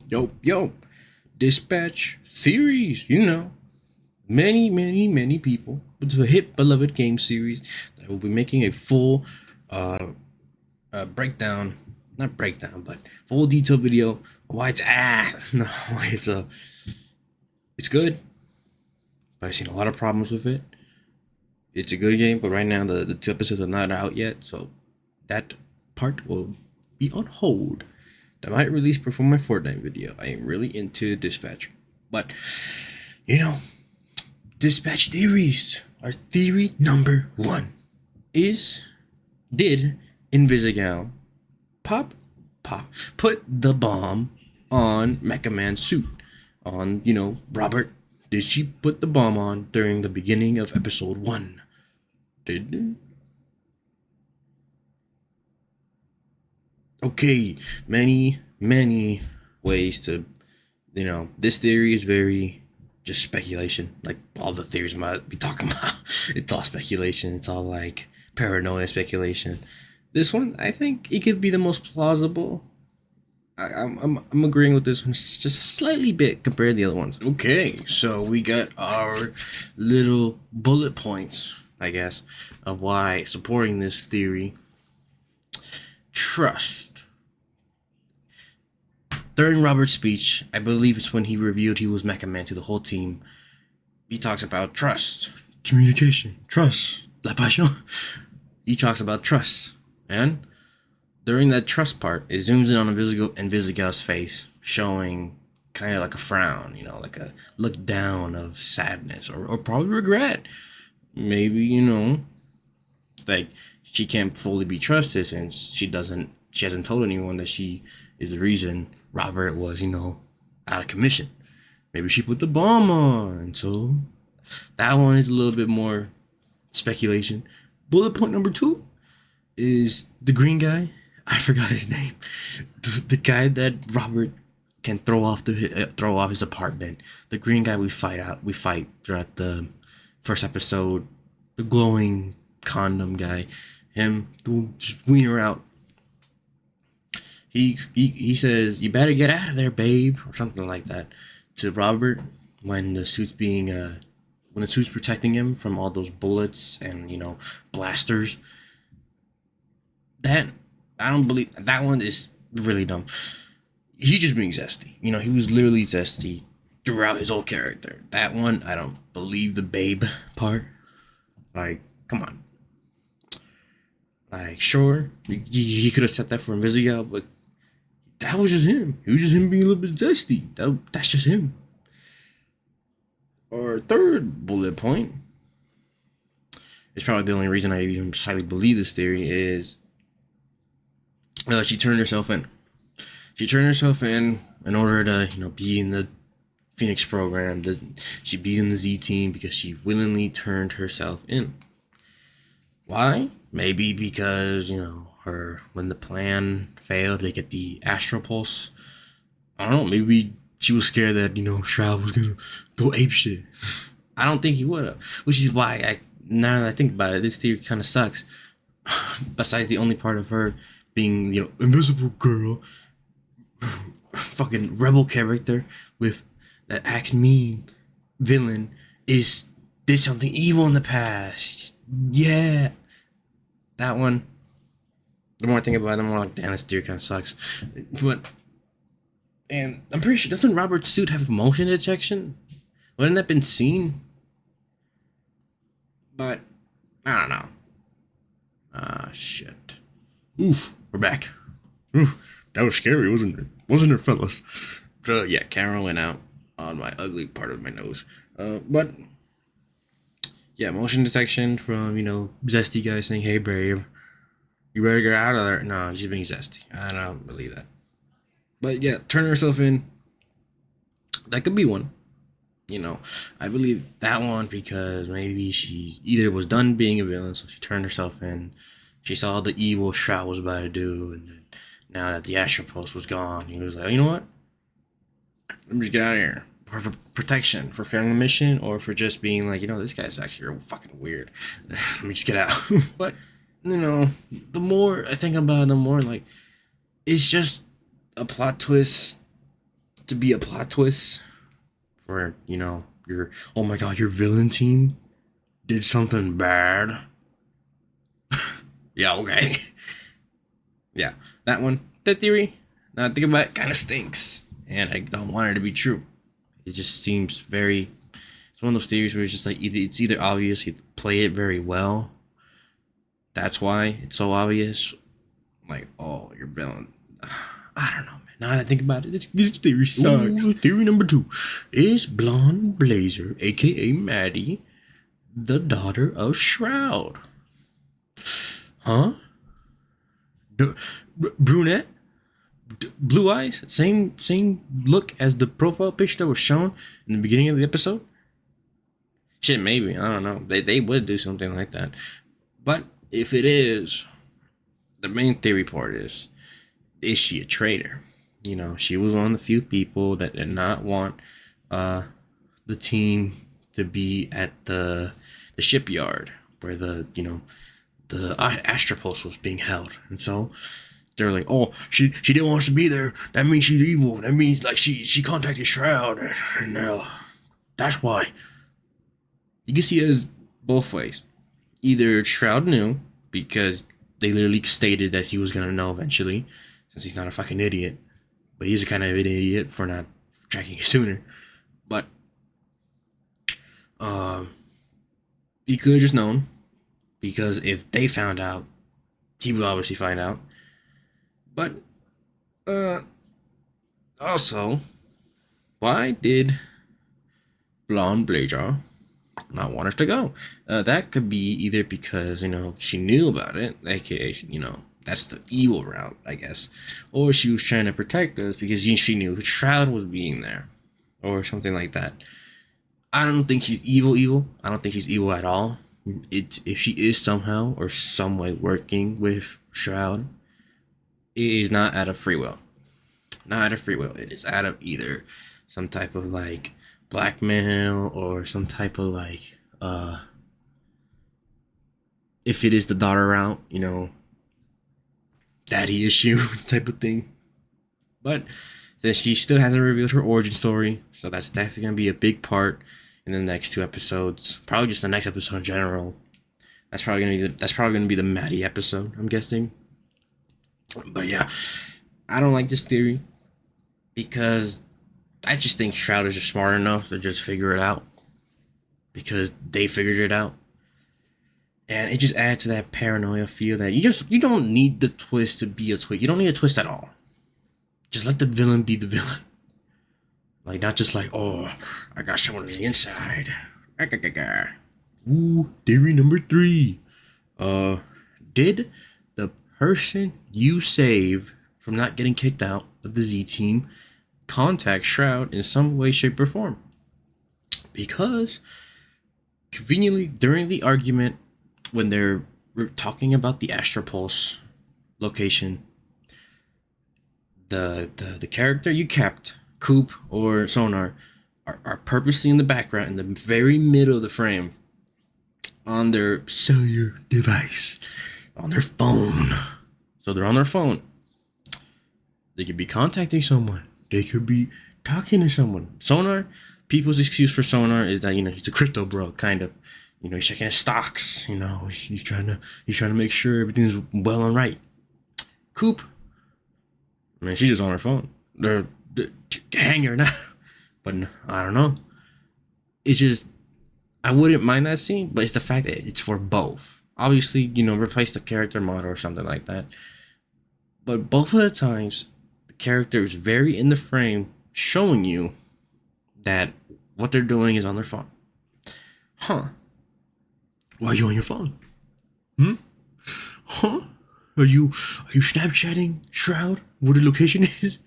Yo, Dispatch series, many people. It's a hit beloved game series that will be making a full uh, breakdown, not breakdown, but full detailed video on why it's no, it's good, but I've seen a lot of problems with it. It's a good game, but right now the two episodes are not out yet, so that part will be on hold. That might release before my Fortnite video. I am really into Dispatch, but you know, Dispatch theories. Our theory number one is: did Invisigal pop pop put the bomb on Mecha Man's suit? On Robert? Did she put the bomb on during the beginning of episode one? Did okay, many ways to this theory is very just speculation, like all the theories I might be talking about. It's all speculation, it's all like paranoia speculation. This one, I think it could be the most plausible. I'm agreeing with this one just slightly bit compared to the other ones. Okay, so we got our little bullet points, I guess, of why supporting this theory. Trust. During Robert's speech, I believe it's when he revealed he was Mecha Man to the whole team. He talks about trust, communication, trust, la passion. He talks about trust, and during that trust part, it zooms in on Invisigal's face, showing kind of like a frown, like a look down of sadness or probably regret. Maybe, like she can't fully be trusted since she hasn't told anyone that she is the reason Robert was, out of commission. Maybe she put the bomb on. So that one is a little bit more speculation. Bullet point number two is the green guy. I forgot his name. The guy that Robert can throw off his apartment. The green guy we fight throughout the first episode. The glowing condom guy. Him, just wiener out. He says, "You better get out of there, babe," or something like that to Robert when the suit's protecting him from all those bullets and blasters. That I don't believe that one is really dumb. He's just being zesty. He was literally zesty throughout his whole character. That one, I don't believe the babe part. Like, come on. Like, sure, he could have said that for Invisigal, but that was just him. He was just him being a little bit zesty. That's just him. Our third bullet point is probably the only reason I even slightly believe this theory is she turned herself in. She turned herself in order to be in the Phoenix program. She be in the Z team because she willingly turned herself in. Why? Maybe because her when the plan failed to get the Astro Pulse. I don't know. Maybe she was scared that Shroud was gonna go ape shit. I don't think he would have. Which is why now that I think about it, this theory kind of sucks. Besides the only part of her being invisible girl, fucking rebel character with that acts mean villain is did something evil in the past. Yeah, that one. The more I think about it, the more like, damn, this theory kind of sucks. But and I'm pretty sure doesn't Robert's suit have motion detection? Wouldn't that been seen? But I don't know. Ah, shit. Oof, we're back. Oof, that was scary, wasn't it? Wasn't it, fellas? Yeah, camera went out on my ugly part of my nose. But yeah, motion detection from zesty guy saying, "Hey, babe, you better get out of there." No, she's being zesty. I don't believe that. But yeah, turn herself in. That could be one. I believe that one because maybe she either was done being a villain, so she turned herself in. She saw the evil Shroud was about to do, and then now that the Astro Pulse was gone, he was like, you know what? Let me just get out of here. For protection, for failing a mission, or for just being like, this guy's actually fucking weird. Let me just get out. But, the more I think about it, the more like, it's just a plot twist to be a plot twist for, your, oh my god, your villain team did something bad. Yeah, okay. Yeah, that one, that theory, now I think about it, kind of stinks. And I don't want it to be true. It just seems very, it's one of those theories where it's just like, it's either obvious, you play it very well. That's why it's so obvious. Like, oh, you're villain. I don't know, man. Now that I think about it, this theory sucks. Ooh, theory number 2 is Blonde Blazer, aka Maddie, the daughter of Shroud. Huh? Brunette? Blue eyes? Same look as the profile picture that was shown in the beginning of the episode? Shit, maybe. I don't know. They would do something like that. But if it is, the main theory part is she a traitor? She was one of the few people that did not want the team to be at the shipyard where the Astropulse was being held. And so they're like, oh, she didn't want us to be there. That means she's evil. That means like she contacted Shroud. And that's why. You can see it as both ways. Either Shroud knew because they literally stated that he was going to know eventually, since he's not a fucking idiot. But he's a kind of an idiot for not tracking it sooner. But he could have just known, because if they found out, he would obviously find out. But also, why did Blonde Blazer not want us to go? That could be either because she knew about it, aka that's the evil route, I guess, or she was trying to protect us because she knew Shroud was being there, or something like that. I don't think she's evil. I don't think she's evil at all. If she is somehow or some way working with Shroud, it is not out of free will. Not out of free will. It is out of either some type of like blackmail or some type of like if it is the daughter route, daddy issue type of thing. But since she still hasn't revealed her origin story, so that's definitely gonna be a big part in the next 2 episodes. Probably just the next episode in general. That's probably gonna be the Maddie episode, I'm guessing. But yeah, I don't like this theory because I just think Shroud is just smart enough to just figure it out because they figured it out. And it just adds to that paranoia feel that you don't need the twist to be a twist. You don't need a twist at all. Just let the villain be the villain. Like, not just like, oh, I got someone on the inside. Ooh, theory number 3. Did the person you save from not getting kicked out of the Z team contact Shroud in some way, shape, or form? Because conveniently during the argument, when they're talking about the Astropulse location, the character you kept, Coop or Sonar, are purposely in the background, in the very middle of the frame, on their cellular device, on their phone. So they're on their phone. They could be contacting someone. They could be talking to someone. Sonar, people's excuse for Sonar is that he's a crypto bro, kind of. He's checking his stocks. He's trying to make sure everything's well and right. Coop, man, she's just on her phone. They're hang her now. But I don't know. It's just, I wouldn't mind that scene, but it's the fact that it's for both. Obviously, replace the character model or something like that. But both of the times, the character is very in the frame, showing you that what they're doing is on their phone. Huh? Why are you on your phone? Huh? Are you Snapchatting Shroud where the location is?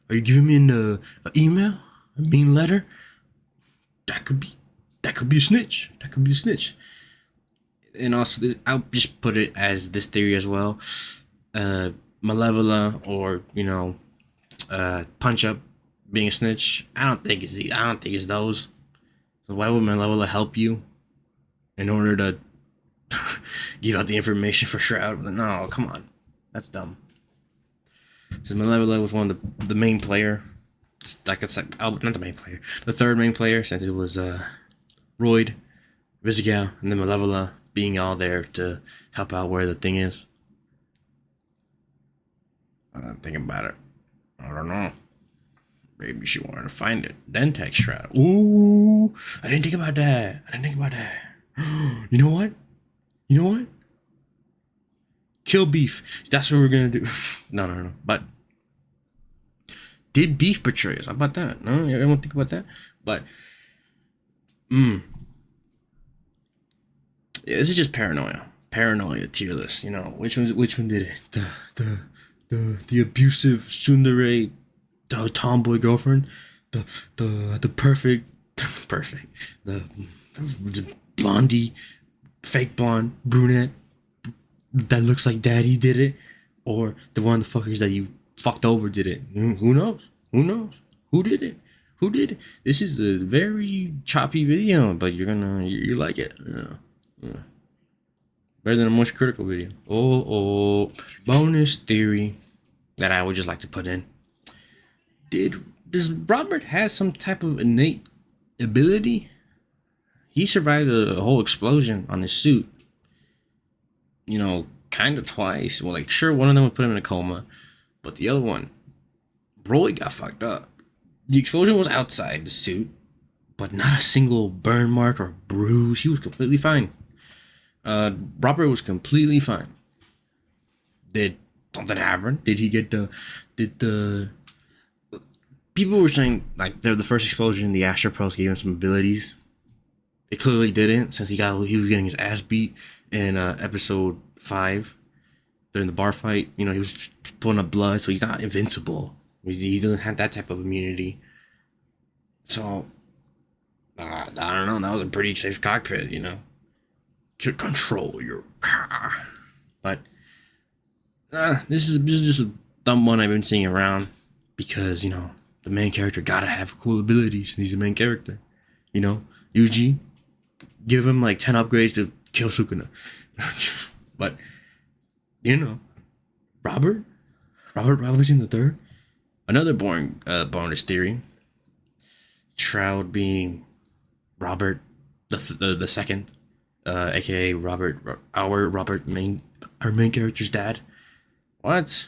Are you giving me an email? A mean letter? That could be a snitch. That could be a snitch. And also, I'll just put it as this theory as well. Malevola or Punch Up being a snitch. I don't think it's those. So why would Malevola help you in order to give out the information for Shroud? No, come on, that's dumb. Because Malevola was one of the main player like it's like not the main player, the third main player, since it was Royd, Vizigal, and then Malevola being all there to help out where the thing is. Think about it. I don't know. Maybe she wanted to find it, then text Shroud. Ooh, I didn't think about that. You know what? Kill Beef. That's what we're gonna do. No. But did Beef betray us? How about that? No, I don't think about that. But yeah, this is just paranoia tier list. You know, which one did it? The abusive tsundere, the tomboy girlfriend, the perfect, the blondie, fake blonde brunette that looks like daddy did it, or the one of the fuckers that you fucked over did it. Who knows? Who did it? This is a very choppy video, but you like it. Yeah. Better than a most critical video. Bonus theory that I would just like to put in. Does Robert have some type of innate ability? He survived a whole explosion on his suit. You know, kind of twice. Well, like, sure, one of them would put him in a coma, but the other one, Roy got fucked up. The explosion was outside the suit, but not a single burn mark or bruise. He was completely fine. Robert was completely fine. Did something happen? Did he get the people were saying like the first explosion in the Astro Pros gave him some abilities. It clearly didn't, since he was getting his ass beat in episode 5 during the bar fight. You know, he was pulling up blood, so he's not invincible. He doesn't have that type of immunity. So I don't know. That was a pretty safe cockpit, you know. Control your car. But this is just a dumb one I've been seeing around, because, you know, the main character gotta have cool abilities. He's the main character, you know. Yuji, give him like 10 upgrades to kill Sukuna. But, you know, Robert Robinson the third. Another boring bonus theory. Shroud being Robert the second, aka our main character's dad. What?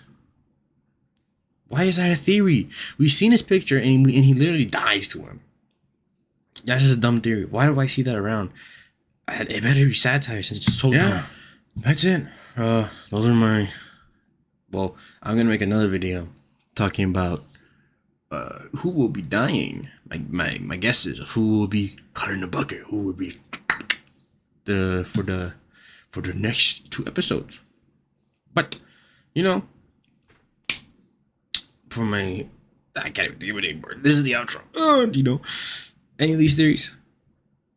Why is that a theory? We've seen his picture and he literally dies to him. That's just a dumb theory. Why do I see that around? It better be satire since it's so dumb. That's it. Those are my. Well, I'm gonna make another video talking about who will be dying. My guesses of who will be cut in the bucket. Who will be for the next 2 episodes. But you know, I can't even think of it anymore. This is the outro. You know, any of these theories,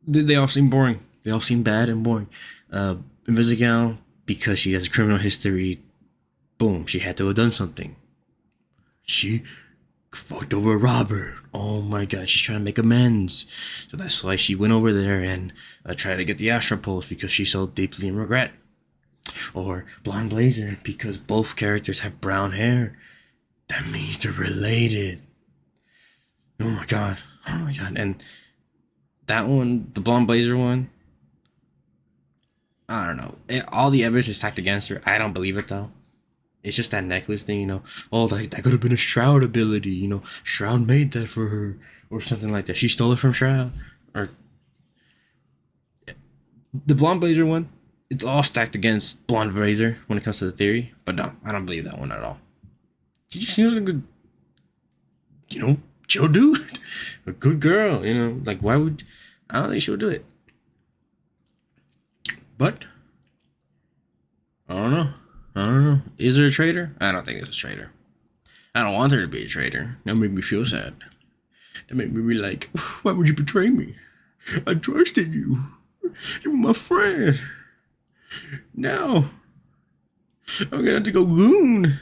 they all seem boring. They all seem bad and boring. Invisigal, because she has a criminal history, boom, she had to have done something. She fucked over Robert. Oh my god, she's trying to make amends. So that's why she went over there and tried to get the Astro Pulse, because she's so deeply in regret. Or Blonde Blazer, because both characters have brown hair. That means they're related. Oh my god. And that one, the Blonde Blazer one, I don't know. All the evidence is stacked against her. I don't believe it though. It's just that necklace thing, you know. Oh, that could have been a Shroud ability, you know. Shroud made that for her, or something like that. She stole it from Shroud. Or the Blonde Blazer one, it's all stacked against Blonde Blazer when it comes to the theory. But no, I don't believe that one at all. She just seems like a, you know, chill dude. A good girl, you know. Like, why would... I don't think she would do it. But I don't know. Is there a traitor? I don't think it's a traitor. I don't want her to be a traitor. That made me feel sad. That made me be like, why would you betray me? I trusted you. You were my friend. Now I'm gonna have to go goon.